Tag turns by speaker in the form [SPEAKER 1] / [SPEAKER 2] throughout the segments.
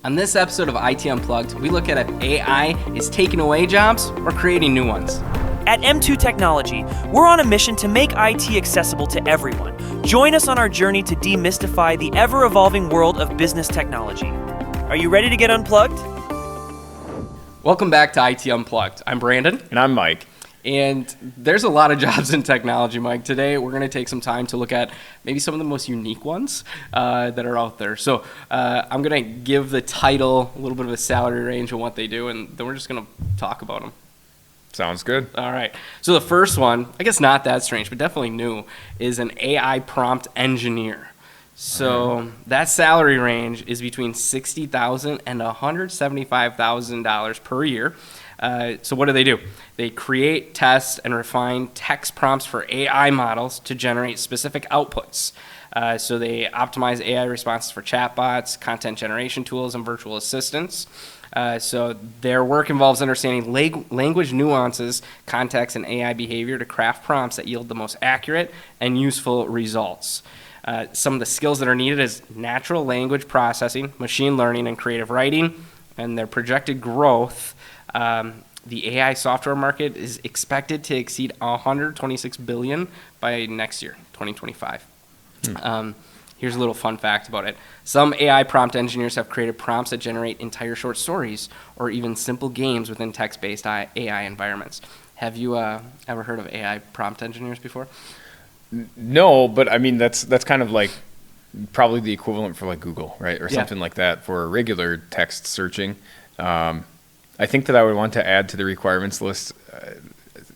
[SPEAKER 1] On this episode of IT Unplugged, we look at if AI is taking away jobs or creating new ones.
[SPEAKER 2] At M2 Technology, we're on a mission to make IT accessible to everyone. Join us on our journey to demystify the ever-evolving world of business technology. Are you ready to get unplugged?
[SPEAKER 1] Welcome back to IT Unplugged. I'm Brandon.
[SPEAKER 3] And I'm Mike.
[SPEAKER 1] And there's a lot of jobs in technology, Mike. Today, we're going to take some time to look at maybe some of the most unique ones that are out there. So I'm going to give the title, a little bit of a salary range of what they do, and then we're just going to talk about them.
[SPEAKER 3] Sounds good.
[SPEAKER 1] All right. So the first one, I guess not that strange, but definitely new, is an AI prompt engineer. So that salary range is between $60,000 and $175,000 per year. So what do? They create, test, and refine text prompts for AI models to generate specific outputs. So they optimize AI responses for chatbots, content generation tools, and virtual assistants. So their work involves understanding language nuances, context, and AI behavior to craft prompts that yield the most accurate and useful results. Some of the skills that are needed is natural language processing, machine learning, and creative writing. And their projected growth, the AI software market is expected to exceed $126 billion by next year, 2025. Here's a little fun fact about it. Some AI prompt engineers have created prompts that generate entire short stories or even simple games within text-based AI environments. Have you ever heard of AI prompt engineers before?
[SPEAKER 3] No, but I mean that's kind of like probably the equivalent for like Google, right? Or something like that for regular text searching. I think that I would want to add to the requirements list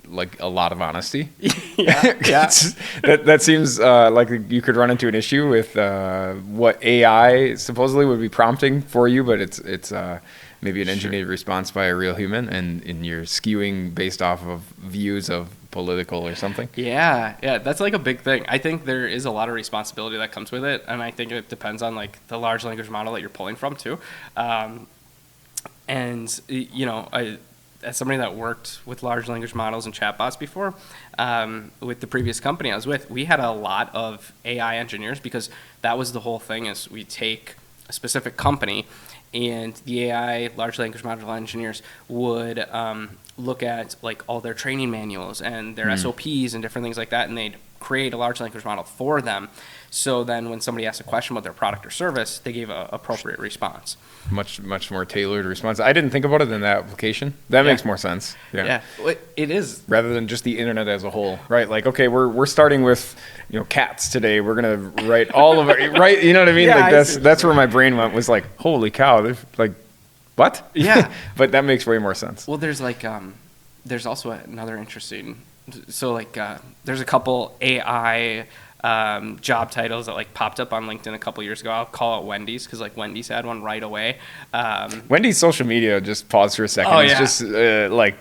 [SPEAKER 3] like a lot of honesty.
[SPEAKER 1] Yeah.
[SPEAKER 3] That seems like you could run into an issue with what AI supposedly would be prompting for you, but it's maybe an engineered response by a real human, and you're skewing based off of views of political or something.
[SPEAKER 1] Yeah, that's like a big thing. I think there is a lot of responsibility that comes with it, and I think it depends on like the large language model that you're pulling from too. And you know, as somebody that worked with large language models and chatbots before, with the previous company I was with, we had a lot of AI engineers because that was the whole thing. Is we take a specific company, and the AI large language model engineers would look at like all their training manuals and their SOPs and different things like that, and they'd create a large language model for them. So then when somebody asked a question about their product or service, they gave an appropriate response.
[SPEAKER 3] Much more tailored response. I didn't think about it in that application. That makes more sense.
[SPEAKER 1] Yeah, well, it is.
[SPEAKER 3] Rather than just the internet as a whole, right? Like, okay, we're starting with, cats today. We're gonna write all of it, right? You know what I mean?
[SPEAKER 1] Yeah,
[SPEAKER 3] like that's where my brain went, was like, holy cow, like, what?
[SPEAKER 1] Yeah.
[SPEAKER 3] But that makes way more sense.
[SPEAKER 1] Well, there's like there's also another interesting. So like there's a couple AI job titles that like popped up on LinkedIn a couple years ago. I'll call it Wendy's because like Wendy's had one right away.
[SPEAKER 3] Wendy's social media, just pause for a second.
[SPEAKER 1] Oh,
[SPEAKER 3] it's
[SPEAKER 1] yeah.
[SPEAKER 3] just like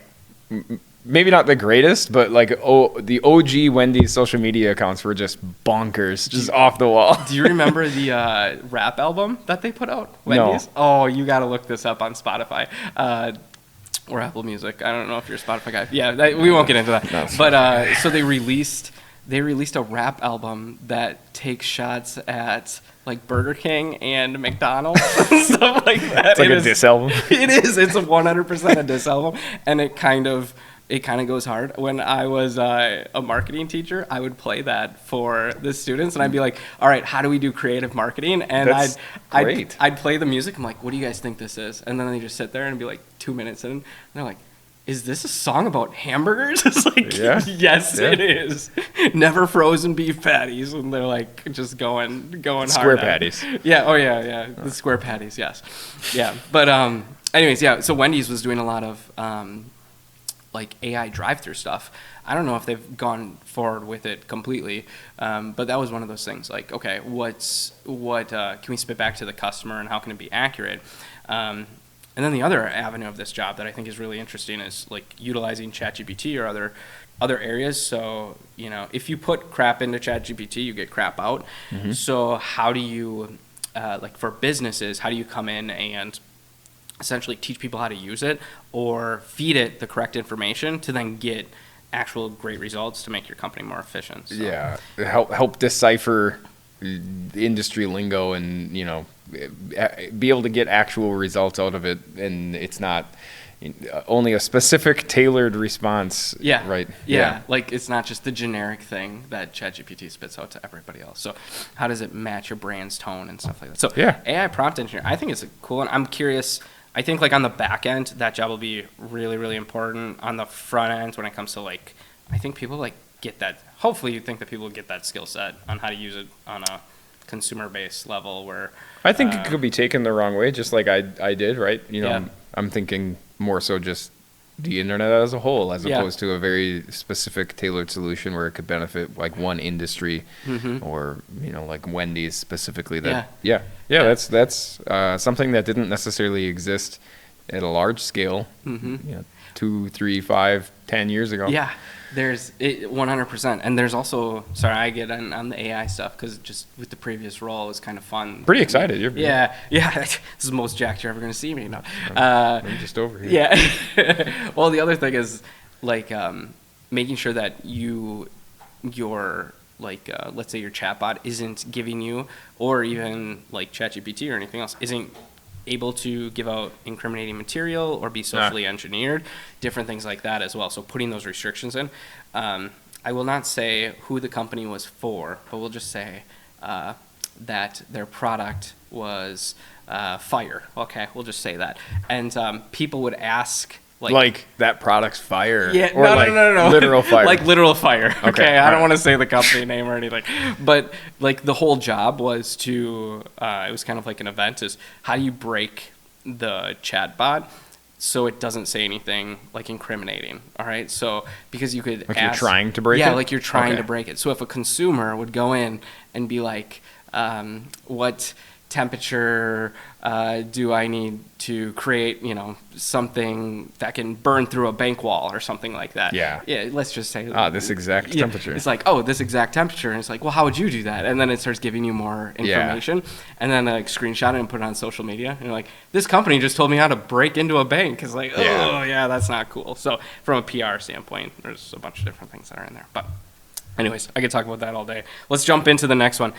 [SPEAKER 3] maybe not the greatest, but like the OG Wendy's social media accounts were just bonkers, just off the wall.
[SPEAKER 1] Do you remember the rap album that they put out? Wendy's?
[SPEAKER 3] No.
[SPEAKER 1] Oh, you got to look this up on Spotify. Or Apple Music. I don't know if you're a Spotify guy. Yeah, we won't get into that.
[SPEAKER 3] No,
[SPEAKER 1] but so they released a rap album that takes shots at like Burger King and McDonald's and stuff like that.
[SPEAKER 3] It's like a diss album.
[SPEAKER 1] It is. It's a 100% a diss album, and it kind of goes hard. When I was a marketing teacher, I would play that for the students, and I'd be like, all right, how do we do creative marketing? And I'd play the music. I'm like, what do you guys think this is? And then they just sit there and be like 2 minutes in, and they're like, is this a song about hamburgers? It's like, yes, it is. Never frozen beef patties. And they're like just going hard.
[SPEAKER 3] Square patties.
[SPEAKER 1] Yeah. Oh yeah. The square patties. Yes. Yeah. But anyways, yeah. So Wendy's was doing a lot of like AI drive-through stuff. I don't know if they've gone forward with it completely, but that was one of those things. Like, okay, what can we spit back to the customer, and how can it be accurate? And then the other avenue of this job that I think is really interesting is like utilizing ChatGPT or other areas. So, if you put crap into ChatGPT, you get crap out. Mm-hmm. So how do you, like for businesses, how do you come in and essentially teach people how to use it or feed it the correct information to then get actual great results to make your company more efficient? So.
[SPEAKER 3] Yeah, help decipher industry lingo and, be able to get actual results out of it, and it's not only a specific tailored response.
[SPEAKER 1] Yeah.
[SPEAKER 3] Right.
[SPEAKER 1] Yeah. Like it's not just the generic thing that ChatGPT spits out to everybody else. So how does it match your brand's tone and stuff like that? So AI prompt engineer, I think it's a cool one. I'm curious. I think like on the back end, that job will be really, really important. On the front end, when it comes to like, I think people like get that. Hopefully you think that people get that skill set on how to use it on a consumer based level where
[SPEAKER 3] I think it could be taken the wrong way, just like I did, right? I'm thinking more so just the internet as a whole, as opposed to a very specific tailored solution where it could benefit like one industry, or like Wendy's specifically. That's something that didn't necessarily exist at a large scale, 2, 3, 5, 10 years ago.
[SPEAKER 1] Yeah, there's 100%. And there's also, sorry, I get on the AI stuff because just with the previous role, it was kind of fun.
[SPEAKER 3] Pretty excited.
[SPEAKER 1] Yeah. This is the most jacked you're ever going to see me. No.
[SPEAKER 3] I'm just over here.
[SPEAKER 1] Yeah. Well, the other thing is like making sure that your like, let's say your chatbot isn't giving you, or even like ChatGPT or anything else, isn't able to give out incriminating material or be socially engineered, different things like that as well. So putting those restrictions in. I will not say who the company was for, but we'll just say that their product was fire. Okay, we'll just say that. And people would ask, like
[SPEAKER 3] that product's fire.
[SPEAKER 1] Yeah,
[SPEAKER 3] or
[SPEAKER 1] no.
[SPEAKER 3] Literal fire.
[SPEAKER 1] Like literal fire. Okay, I don't
[SPEAKER 3] right.
[SPEAKER 1] want to say the company name or anything. But like the whole job was to, it was kind of like an event, is how do you break the chatbot so it doesn't say anything like incriminating, all right? So because you could
[SPEAKER 3] like
[SPEAKER 1] ask,
[SPEAKER 3] you're trying to break it?
[SPEAKER 1] Yeah, like you're trying to break it. So if a consumer would go in and be like, what temperature do I need to create, something that can burn through a bank wall or something like that?
[SPEAKER 3] Yeah.
[SPEAKER 1] Yeah, let's just say.
[SPEAKER 3] This exact temperature.
[SPEAKER 1] It's like, this exact temperature. And it's like, well, how would you do that? And then it starts giving you more information. And then like screenshot it and put it on social media. And you're like, this company just told me how to break into a bank. It's like, that's not cool. So from a PR standpoint, there's a bunch of different things that are in there. But anyways, I could talk about that all day. Let's jump into the next one.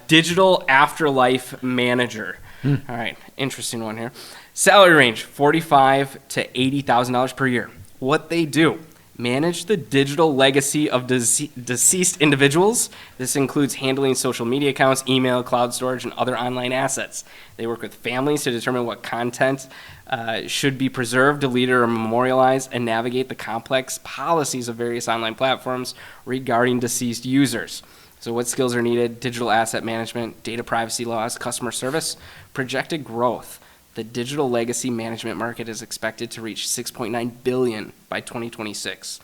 [SPEAKER 1] Digital Afterlife Manager. All right, interesting one here. Salary range, $45,000 to $80,000 per year. What they do: manage the digital legacy of deceased individuals. This includes handling social media accounts, email, cloud storage, and other online assets. They work with families to determine what content should be preserved, deleted, or memorialized, and navigate the complex policies of various online platforms regarding deceased users. So what skills are needed? Digital asset management, data privacy laws, customer service, projected growth. The digital legacy management market is expected to reach $6.9 billion by 2026.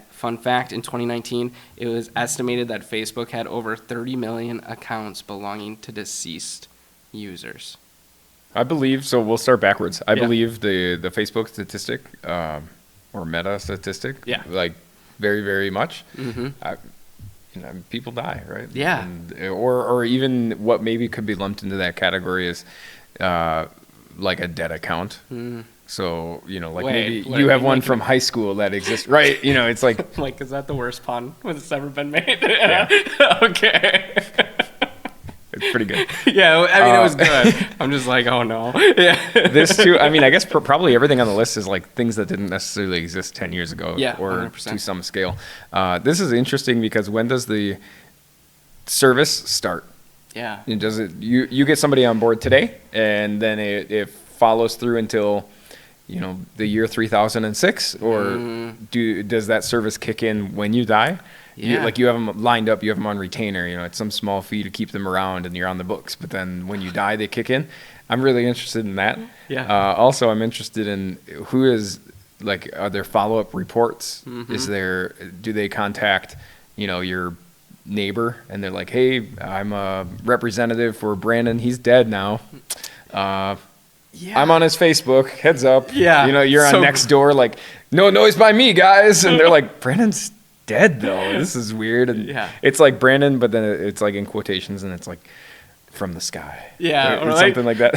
[SPEAKER 1] Fun fact, in 2019, it was estimated that Facebook had over 30 million accounts belonging to deceased users.
[SPEAKER 3] I believe, so we'll start backwards. I believe the Facebook statistic, or Meta statistic, like very, very much. People die, right?
[SPEAKER 1] Yeah.
[SPEAKER 3] And, or even what maybe could be lumped into that category is like a debt account. So, maybe you have one from high school that exists, right? It's like...
[SPEAKER 1] Like, is that the worst pun that's ever been made?
[SPEAKER 3] Yeah.
[SPEAKER 1] Okay.
[SPEAKER 3] It's pretty good.
[SPEAKER 1] Yeah, I mean, it was good. I'm just like, oh no. Yeah.
[SPEAKER 3] This too, I mean, I guess probably everything on the list is like things that didn't necessarily exist 10 years ago, or 100%. To some scale. This is interesting because when does the service start?
[SPEAKER 1] Yeah.
[SPEAKER 3] Does it, you get somebody on board today, and then it follows through until, the year 3006, or does that service kick in when you die?
[SPEAKER 1] Yeah.
[SPEAKER 3] You have them lined up, you have them on retainer, it's some small fee to keep them around and you're on the books. But then when you die, they kick in. I'm really interested in that.
[SPEAKER 1] Yeah.
[SPEAKER 3] Also, I'm interested in who is, are there follow-up reports? Do they contact, your neighbor and they're like, hey, I'm a representative for Brandon. He's dead now. I'm on his Facebook. Heads up.
[SPEAKER 1] Yeah.
[SPEAKER 3] You're on next door. Like, no noise by me, guys. And they're like, Brandon's dead though. This is weird. And it's like Brandon, but then it's like in quotations, and it's like from the sky.
[SPEAKER 1] Yeah,
[SPEAKER 3] or something like that.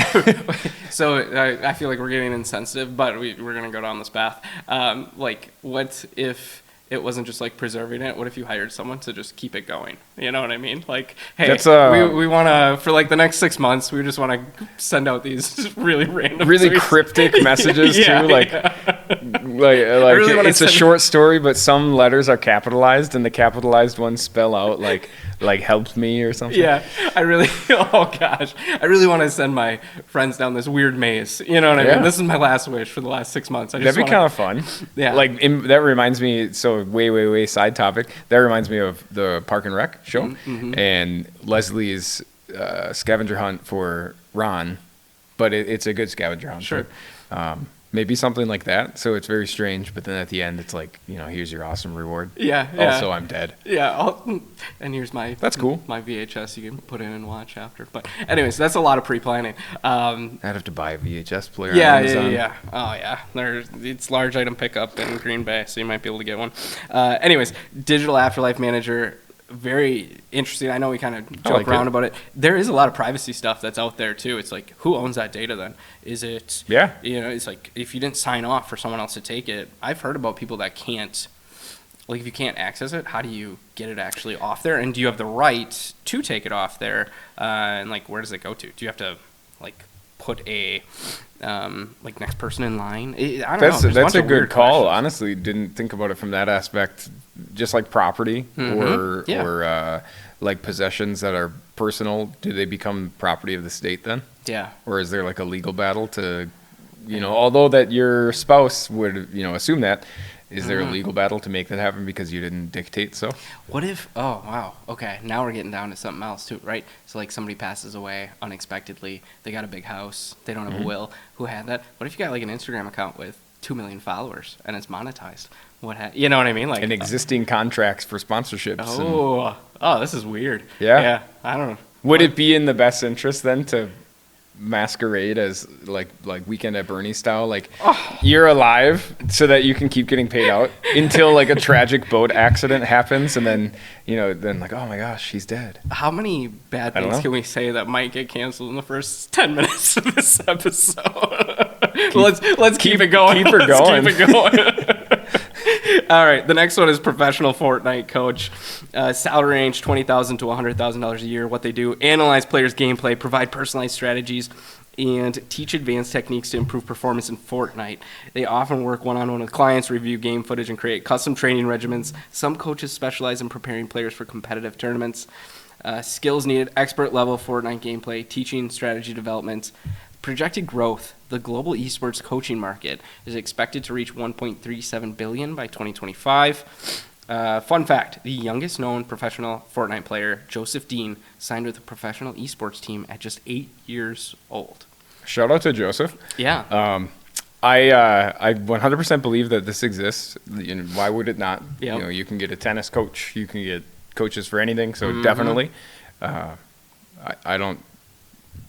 [SPEAKER 1] So I feel like we're getting insensitive, but we're gonna go down this path. What if it wasn't just like preserving it? What if you hired someone to just keep it going? You know what I mean? Like, hey,
[SPEAKER 3] That's,
[SPEAKER 1] we want to, for like the next 6 months, we just want to send out these really random,
[SPEAKER 3] really
[SPEAKER 1] tweets.
[SPEAKER 3] cryptic messages
[SPEAKER 1] Yeah,
[SPEAKER 3] too. Like,
[SPEAKER 1] really wanna
[SPEAKER 3] it's a
[SPEAKER 1] send-
[SPEAKER 3] short story, but some letters are capitalized, and the capitalized ones spell out like help me or something.
[SPEAKER 1] Yeah, I really, oh gosh, I really want to send my friends down this weird maze. You know what I
[SPEAKER 3] Yeah.
[SPEAKER 1] mean? This is my last wish for the last 6 months. I just
[SPEAKER 3] That'd be kind of fun.
[SPEAKER 1] Yeah.
[SPEAKER 3] Like that reminds me. So way side topic. That reminds me of the Park and Rec show, and Leslie's scavenger hunt for Ron, but it's a good scavenger hunt.
[SPEAKER 1] Sure.
[SPEAKER 3] Maybe something like that. So it's very strange, but then at the end, it's like, here's your awesome reward.
[SPEAKER 1] Yeah.
[SPEAKER 3] Also, I'm dead.
[SPEAKER 1] Yeah, and here's my
[SPEAKER 3] That's cool.
[SPEAKER 1] my VHS you can put in and watch after. But anyways, that's a lot of pre-planning.
[SPEAKER 3] I'd have to buy a VHS player.
[SPEAKER 1] Yeah,
[SPEAKER 3] on Amazon.
[SPEAKER 1] yeah. Oh yeah, it's large item pickup in Green Bay, so you might be able to get one. Anyways, Digital Afterlife Manager, very interesting. I know we kind of joke
[SPEAKER 3] like
[SPEAKER 1] around
[SPEAKER 3] it.
[SPEAKER 1] about it. There is a lot of privacy stuff that's out there too. It's like, who owns that data then? Is it?
[SPEAKER 3] Yeah.
[SPEAKER 1] It's like if you didn't sign off for someone else to take it. I've heard about people that can't. Like if you can't access it, how do you get it actually off there? And do you have the right to take it off there? And like, where does it go to? Do you have to like put a like next person in line? I don't know. There's
[SPEAKER 3] That's
[SPEAKER 1] bunch
[SPEAKER 3] a
[SPEAKER 1] of
[SPEAKER 3] good
[SPEAKER 1] weird
[SPEAKER 3] call.
[SPEAKER 1] questions.
[SPEAKER 3] Honestly, didn't think about it from that aspect. Just like property
[SPEAKER 1] Yeah.
[SPEAKER 3] or like possessions that are personal, do they become property of the state then?
[SPEAKER 1] Yeah.
[SPEAKER 3] Or is there like a legal battle to, although that your spouse would, assume that, is there a legal battle to make that happen because you didn't dictate so?
[SPEAKER 1] What if? Oh wow. Okay. Now we're getting down to something else too, right? So like somebody passes away unexpectedly. They got a big house. They don't have a will. Who had that? What if you got like an Instagram account with 2 million followers and it's monetized? You know what I mean? Like
[SPEAKER 3] And existing contracts for sponsorships. and-
[SPEAKER 1] Oh, this is weird.
[SPEAKER 3] Yeah.
[SPEAKER 1] Yeah. I don't know.
[SPEAKER 3] Would it be in the best interest then to masquerade as like Weekend at Bernie style, like you're alive so that you can keep getting paid out until like a tragic boat accident happens, and then then like, oh my gosh, he's dead.
[SPEAKER 1] How many bad
[SPEAKER 3] I don't
[SPEAKER 1] things
[SPEAKER 3] know.
[SPEAKER 1] can we say that might get canceled in the first 10 minutes of this episode? Let's keep it going.
[SPEAKER 3] keep her
[SPEAKER 1] Let's
[SPEAKER 3] going.
[SPEAKER 1] Keep it going. All right, the next one is professional Fortnite coach. Salary range $20,000 to $100,000 a year. What they do: analyze players' gameplay, provide personalized strategies, and teach advanced techniques to improve performance in Fortnite. They often work one-on-one with clients, review game footage, and create custom training regimens. Some coaches specialize in preparing players for competitive tournaments. Skills needed: expert level Fortnite gameplay, teaching, strategy development. Projected growth: the global esports coaching market is expected to reach $1.37 billion by 2025. Fun fact: the youngest known professional Fortnite player, Joseph Dean, signed with a professional esports team at just 8 years old.
[SPEAKER 3] Shout out to Joseph.
[SPEAKER 1] Yeah.
[SPEAKER 3] I 100% believe that this exists. Why would it not?
[SPEAKER 1] Yep.
[SPEAKER 3] You can get a tennis coach, you can get coaches for anything. So definitely, I don't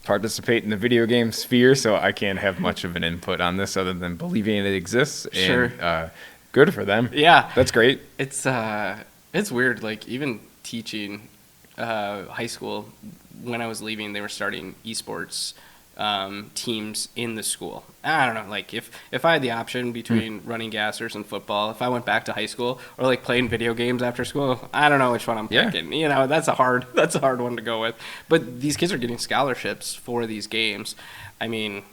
[SPEAKER 3] participate in the video game sphere, so I can't have much of an input on this other than believing it exists.
[SPEAKER 1] Sure.
[SPEAKER 3] And good for them.
[SPEAKER 1] Yeah.
[SPEAKER 3] That's great.
[SPEAKER 1] It's weird. Like even teaching high school, when I was leaving, they were starting esports teams in the school. I don't know. Like if I had the option between running gassers and football, if I went back to high school or like playing video games after school, I don't know which one I'm picking. That's a hard one to go with. But these kids are getting scholarships for these games. I mean,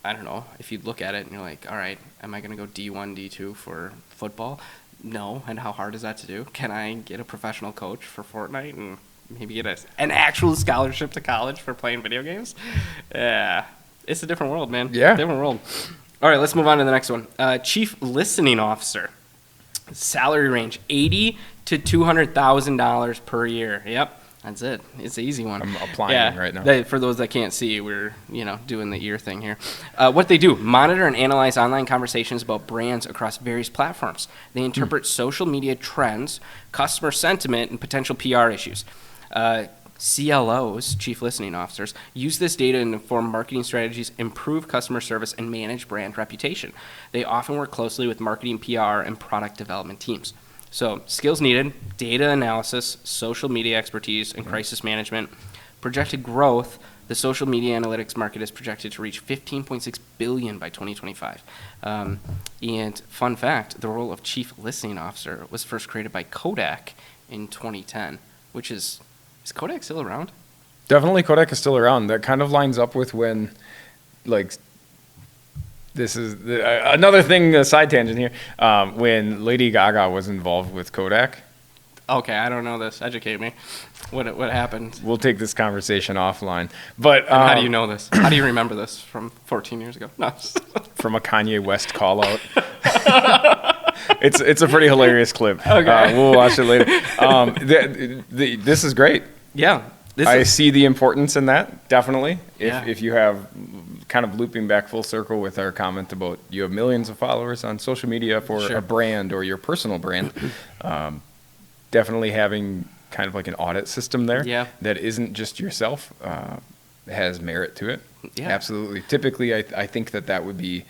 [SPEAKER 1] I don't know, if you look at it and you're like, all right, am I going to go D1, D2 for football? No. And how hard is that to do? Can I get a professional coach for Fortnite and maybe get an actual scholarship to college for playing video games? Yeah. It's a different world, man.
[SPEAKER 3] Yeah.
[SPEAKER 1] Different world. All right, let's move on to the next one. Chief Listening Officer. Salary range $80,000 to $200,000 per year. Yep. That's it. It's an easy one.
[SPEAKER 3] I'm applying right now.
[SPEAKER 1] For those that can't see, we're doing the ear thing here. What they do: monitor and analyze online conversations about brands across various platforms. They interpret social media trends, customer sentiment, and potential PR issues. CLOs, Chief Listening Officers, use this data to inform marketing strategies, improve customer service, and manage brand reputation. They often work closely with marketing, PR, and product development teams. So, skills needed: data analysis, social media expertise, and crisis management. Projected growth: The social media analytics market is projected to reach $15.6 billion by 2025. And fun fact, the role of Chief Listening Officer was first created by Kodak in 2010, which is Kodak still around?
[SPEAKER 3] Definitely Kodak is still around. That kind of lines up with when, like, this is another thing, a side tangent here, when Lady Gaga was involved with Kodak.
[SPEAKER 1] Okay, I don't know this. Educate me. What happened?
[SPEAKER 3] We'll take this conversation offline. But
[SPEAKER 1] And how do you know this? How do you remember this from 14 years ago? No.
[SPEAKER 3] from a Kanye West call out. It's a pretty hilarious clip.
[SPEAKER 1] Okay.
[SPEAKER 3] We'll watch it later. This is great.
[SPEAKER 1] Yeah.
[SPEAKER 3] I see the importance in that, definitely.
[SPEAKER 1] Yeah.
[SPEAKER 3] If you have, kind of looping back full circle with our comment about you have millions of followers on social media for
[SPEAKER 1] Sure.
[SPEAKER 3] a brand or your personal brand, definitely having kind of like an audit system there
[SPEAKER 1] Yeah.
[SPEAKER 3] that isn't just yourself has merit to it.
[SPEAKER 1] Yeah.
[SPEAKER 3] Absolutely. Typically, I think that would be,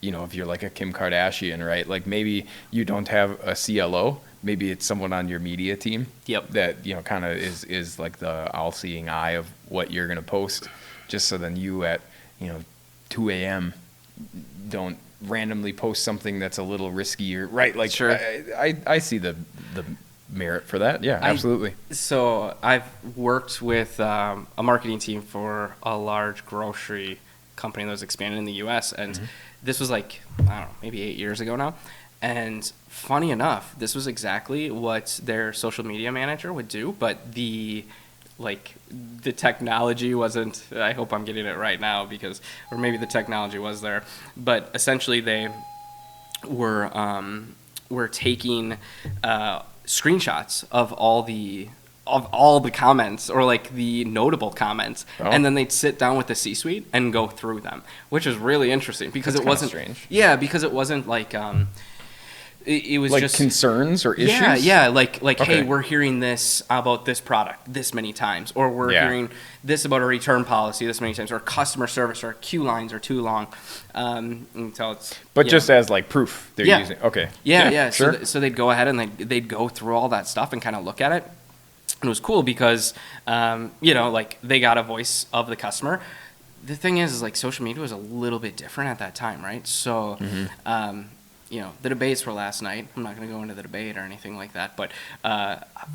[SPEAKER 3] if you're like a Kim Kardashian, right? Like maybe you don't have a CLO. Maybe it's someone on your media team.
[SPEAKER 1] Yep.
[SPEAKER 3] That, kind of is like the all-seeing eye of what you're going to post, just so then you at, 2 a.m. don't randomly post something that's a little riskier, right? Like,
[SPEAKER 1] Sure.
[SPEAKER 3] I see the merit for that. Yeah, absolutely.
[SPEAKER 1] So I've worked with a marketing team for a large grocery company that was expanding in the U.S. And this was like, I don't know, maybe 8 years ago now. And funny enough, this was exactly what their social media manager would do, but the technology wasn't, I hope I'm getting it right now or maybe the technology was there, but essentially they were taking screenshots of all the comments, or like the notable comments, and then they'd sit down with the C-suite and go through them, which is really interesting because
[SPEAKER 3] That's
[SPEAKER 1] it wasn't
[SPEAKER 3] strange.
[SPEAKER 1] Yeah, because it wasn't like it was
[SPEAKER 3] like
[SPEAKER 1] just
[SPEAKER 3] concerns or issues.
[SPEAKER 1] Yeah, like
[SPEAKER 3] Okay.
[SPEAKER 1] hey, we're hearing this about this product this many times, or we're hearing this about a return policy this many times, or customer service, or queue lines are too long, until it's.
[SPEAKER 3] But just as like proof they're using. Okay.
[SPEAKER 1] Yeah.
[SPEAKER 3] Sure.
[SPEAKER 1] So they'd go ahead and they'd go through all that stuff and kind of look at it. And it was cool because, like they got a voice of the customer. The thing is like social media was a little bit different at that time, right? So, the debates were last night. I'm not going to go into the debate or anything like that, but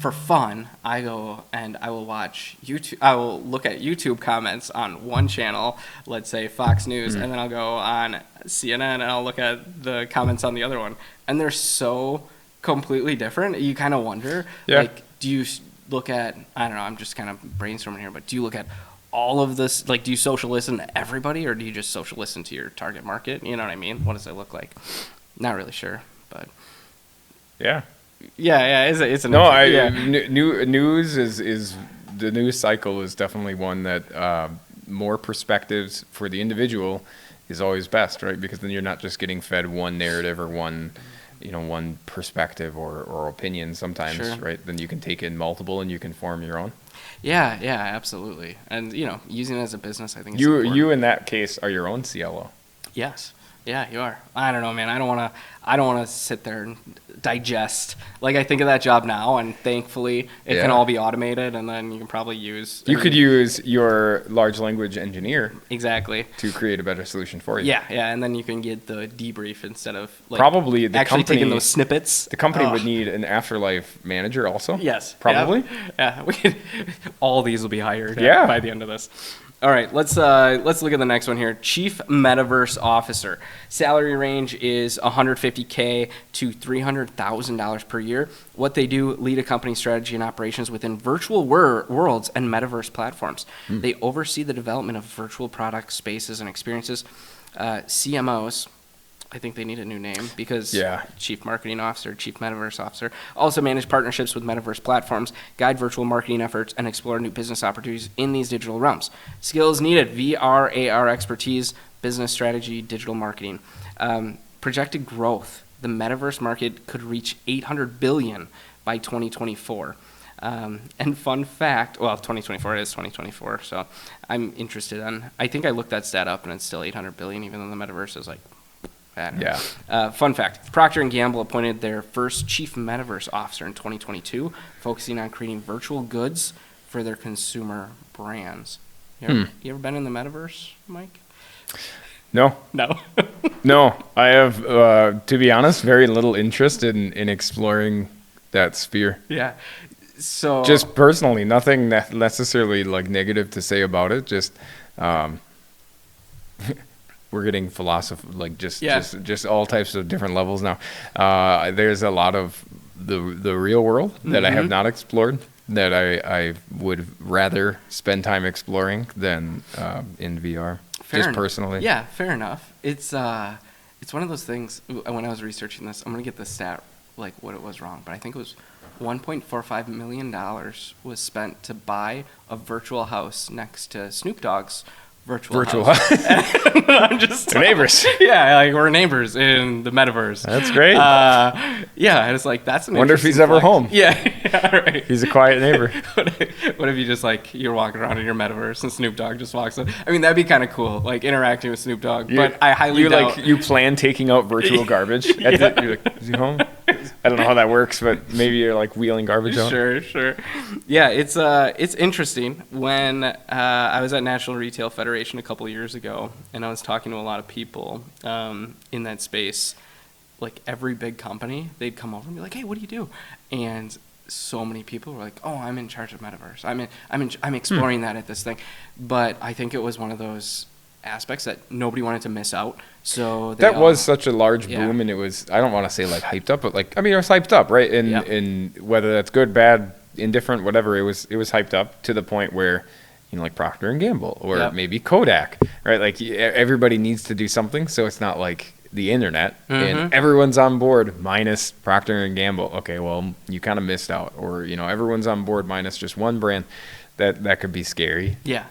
[SPEAKER 1] for fun, I go and I will watch YouTube. I will look at YouTube comments on one channel, let's say Fox News, and then I'll go on CNN and I'll look at the comments on the other one, and they're so completely different. You kind of wonder, like, do you look at, I don't know, I'm just kind of brainstorming here, but do you look at all of this, like, do you social listen to everybody, or do you just social listen to your target market? You know what I mean? What does it look like? Not really sure, but
[SPEAKER 3] Yeah.
[SPEAKER 1] It's an
[SPEAKER 3] news is the news cycle is definitely one that more perspectives for the individual is always best, right? Because then you're not just getting fed one narrative or one perspective or opinion sometimes,
[SPEAKER 1] Sure.
[SPEAKER 3] right? Then you can take in multiple and you can form your own.
[SPEAKER 1] Yeah, absolutely. And using it as a business, I think is important.
[SPEAKER 3] You in that case are your own CLO.
[SPEAKER 1] Yes. Yeah, you are. I don't know, man. I don't want to sit there and digest. Like, I think of that job now, and thankfully it can all be automated, and then you can probably use.
[SPEAKER 3] You could use your large language engineer
[SPEAKER 1] exactly
[SPEAKER 3] to create a better solution for you.
[SPEAKER 1] Yeah, and then you can get the debrief instead of
[SPEAKER 3] probably the
[SPEAKER 1] actually
[SPEAKER 3] company,
[SPEAKER 1] taking those snippets.
[SPEAKER 3] The company would need an afterlife manager also.
[SPEAKER 1] Yes,
[SPEAKER 3] probably.
[SPEAKER 1] Yeah. All these will be hired.
[SPEAKER 3] Yeah.
[SPEAKER 1] By the end of this. All right, let's look at the next one here. Chief Metaverse Officer. Salary range is $150K to $300,000 per year. What they do: lead a company strategy and operations within virtual worlds and metaverse platforms. They oversee the development of virtual products, spaces, and experiences. CMOs. I think they need a new name because Chief Marketing Officer, Chief Metaverse Officer, also manage partnerships with metaverse platforms, guide virtual marketing efforts, and explore new business opportunities in these digital realms. Skills needed: VR, AR expertise, business strategy, digital marketing. Projected growth: the metaverse market could reach $800 billion by 2024. And fun fact, 2024 is 2024, so I'm interested in. I think I looked that stat up, and it's still $800 billion, even though the metaverse is like. Fun fact: Procter & Gamble appointed their first Chief Metaverse Officer in 2022, focusing on creating virtual goods for their consumer brands. You ever been in the metaverse, Mike?
[SPEAKER 3] No,
[SPEAKER 1] No.
[SPEAKER 3] no. I have, to be honest, very little interest in exploring that sphere.
[SPEAKER 1] Yeah. So
[SPEAKER 3] Just personally, nothing necessarily like negative to say about it. Just we're getting like just all types of different levels now. There's a lot of the real world that I have not explored that I would rather spend time exploring than in VR. Personally.
[SPEAKER 1] Yeah, fair enough. It's one of those things. When I was researching this, I'm gonna get the stat like what it was wrong, but I think it was $1.45 million was spent to buy a virtual house next to Snoop Dogg's virtual house. I'm just
[SPEAKER 3] They're neighbors.
[SPEAKER 1] Yeah, like we're neighbors in the metaverse.
[SPEAKER 3] That's great.
[SPEAKER 1] Yeah, and it's like that's an
[SPEAKER 3] Wonder if he's
[SPEAKER 1] interesting
[SPEAKER 3] ever
[SPEAKER 1] flex.
[SPEAKER 3] home.
[SPEAKER 1] Yeah, right.
[SPEAKER 3] He's a quiet neighbor.
[SPEAKER 1] What if you just like you're walking around in your metaverse and Snoop Dogg just walks in? I mean, that'd be kind of cool, like interacting with Snoop Dogg. But I highly doubt.
[SPEAKER 3] You plan taking out virtual garbage. You're like, is he home? I don't know how that works, but maybe you're like wheeling garbage out.
[SPEAKER 1] Sure. Yeah, it's interesting. When I was at National Retail Federation a couple of years ago, and I was talking to a lot of people in that space, like every big company, they'd come over and be like, "Hey, what do you do?" And so many people were like, "Oh, I'm in charge of Metaverse. I'm exploring that at this thing." But I think it was one of those aspects that nobody wanted to miss out. So
[SPEAKER 3] that was such a large boom, and it was, I don't want to say like hyped up, but like, I mean, it was hyped up, right? And whether that's good, bad, indifferent, whatever, it was hyped up to the point where, you know, like Procter and Gamble or maybe Kodak, right? Like everybody needs to do something. So it's not like the internet and everyone's on board minus Procter and Gamble. Okay, well, you kind of missed out. Or, you know, everyone's on board minus just one brand. That could be scary.
[SPEAKER 1] Yeah,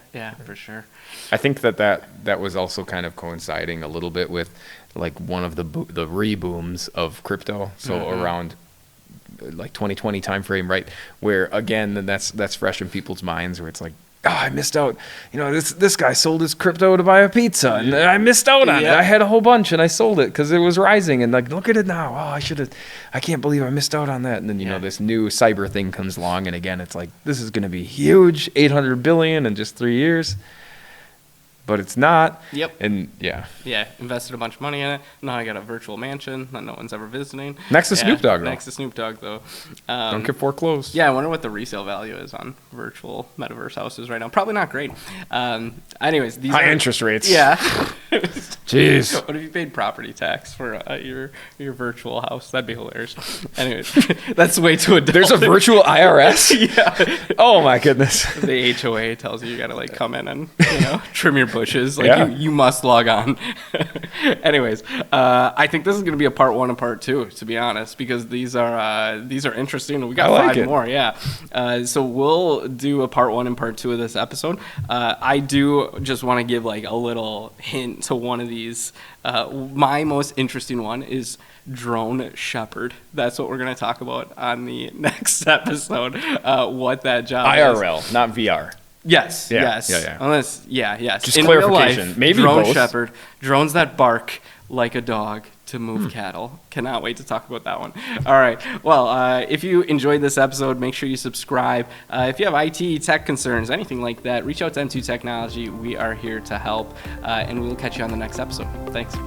[SPEAKER 1] for sure.
[SPEAKER 3] I think that was also kind of coinciding a little bit with like one of the re-booms of crypto. So around like 2020 timeframe, right? Where again, that's fresh in people's minds where it's like, oh, I missed out. You know, this guy sold his crypto to buy a pizza, and I missed out on it. I had a whole bunch, and I sold it because it was rising. And like, look at it now. Oh, I can't believe I missed out on that. And then you know, this new cyber thing comes along, and again, it's like this is going to be huge, 800 billion in just 3 years. But it's not.
[SPEAKER 1] Yep.
[SPEAKER 3] And
[SPEAKER 1] yeah, invested a bunch of money in it. Now I got a virtual mansion that no one's ever visiting.
[SPEAKER 3] Next to Snoop Dogg, though.
[SPEAKER 1] Next to Snoop Dogg, though.
[SPEAKER 3] Don't get foreclosed.
[SPEAKER 1] Yeah, I wonder what the resale value is on virtual metaverse houses right now. Probably not great. Anyways, these
[SPEAKER 3] high interest rates.
[SPEAKER 1] Yeah.
[SPEAKER 3] Jeez.
[SPEAKER 1] What if you paid property tax for your virtual house? That'd be hilarious. Anyways, that's way too adult.
[SPEAKER 3] There's a virtual IRS?
[SPEAKER 1] Yeah.
[SPEAKER 3] Oh my goodness.
[SPEAKER 1] The HOA tells you got to like come in and trim your bushes. Like you must log on. Anyways, I think this is going to be a part 1 and part 2, to be honest, because these are interesting. We got 5 more. Yeah. So we'll do a part 1 and part 2 of this episode. I do just want to give like a little hint to one of these. My most interesting one is drone shepherd. That's what we're going to talk about on the next episode. What that job
[SPEAKER 3] IRL,
[SPEAKER 1] is.
[SPEAKER 3] not VR.
[SPEAKER 1] Yes.
[SPEAKER 3] Yeah.
[SPEAKER 1] Yes.
[SPEAKER 3] Just
[SPEAKER 1] in
[SPEAKER 3] clarification.
[SPEAKER 1] Real life,
[SPEAKER 3] Maybe
[SPEAKER 1] drone
[SPEAKER 3] both.
[SPEAKER 1] shepherd, drones that bark like a dog to move cattle. Cannot wait to talk about that one. All right. Well, if you enjoyed this episode, make sure you subscribe. If you have IT, tech concerns, anything like that, reach out to M2 Technology. We are here to help, and we will catch you on the next episode. Thanks.